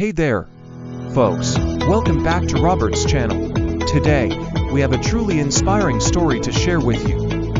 Hey there, folks. Welcome back to Robert's channel. Today, we have a truly inspiring story to share with you.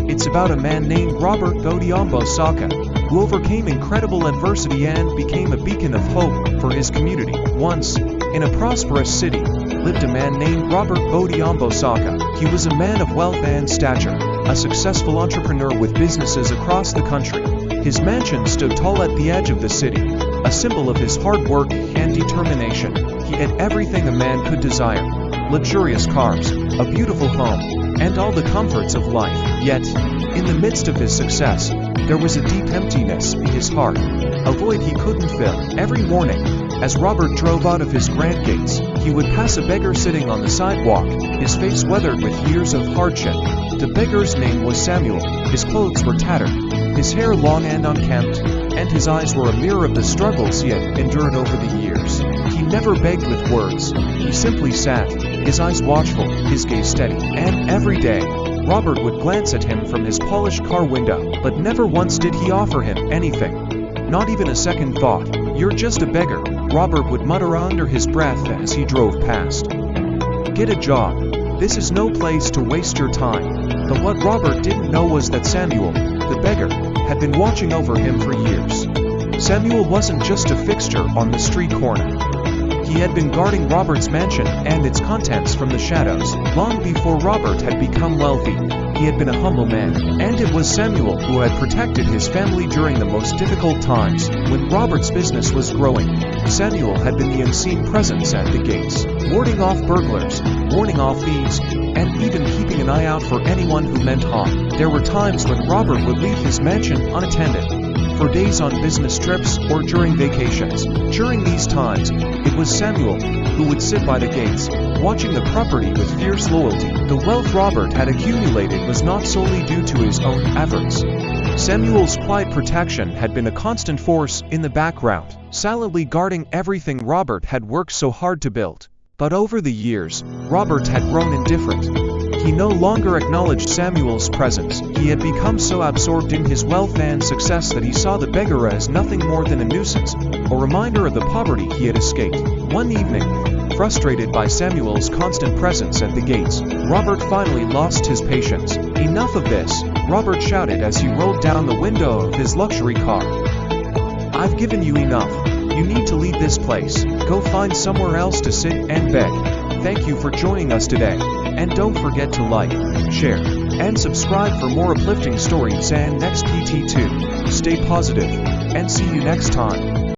It's about a man named Robert Odhiambo Saka, who overcame incredible adversity and became a beacon of hope for his community. Once, in a prosperous city, lived a man named Robert Odhiambo Saka. He was a man of wealth and stature, a successful entrepreneur with businesses across the country. His mansion stood tall at the edge of the city, a symbol of his hard work and determination. He had everything a man could desire: luxurious cars, a beautiful home, and all the comforts of life. Yet, in the midst of his success, there was a deep emptiness in his heart, a void he couldn't fill. Every morning, as Robert drove out of his grand gates, he would pass a beggar sitting on the sidewalk, his face weathered with years of hardship. The beggar's name was Samuel. His clothes were tattered, his hair long and unkempt, and his eyes were a mirror of the struggles he had endured over the years. He never begged with words. He simply sat, his eyes watchful, his gaze steady. And every day, Robert would glance at him from his polished car window, but never once did he offer him anything. Not even a second thought. "You're just a beggar," Robert would mutter under his breath as he drove past. "Get a job. This is no place to waste your time." But what Robert didn't know was that Samuel, the beggar, had been watching over him for years. Samuel wasn't just a fixture on the street corner. He had been guarding Robert's mansion and its contents from the shadows. Long before Robert had become wealthy, he had been a humble man, and it was Samuel who had protected his family during the most difficult times. When Robert's business was growing, Samuel had been the unseen presence at the gates, warding off burglars, warning off thieves, and even keeping an eye out for anyone who meant harm. There were times when Robert would leave his mansion unattended, for days on business trips or during vacations. During these times, it was Samuel who would sit by the gates, watching the property with fierce loyalty. The wealth Robert had accumulated was not solely due to his own efforts. Samuel's quiet protection had been a constant force in the background, silently guarding everything Robert had worked so hard to build. But over the years, Robert had grown indifferent. He no longer acknowledged Samuel's presence. He had become so absorbed in his wealth and success that he saw the beggar as nothing more than a nuisance, a reminder of the poverty he had escaped. One evening, frustrated by Samuel's constant presence at the gates, Robert finally lost his patience. "Enough of this," Robert shouted as he rolled down the window of his luxury car. "I've given you enough. You need to leave this place. Go find somewhere else to sit and beg." Thank you for joining us today, and don't forget to like, share, and subscribe for more uplifting stories and next PT2. Stay positive, and see you next time.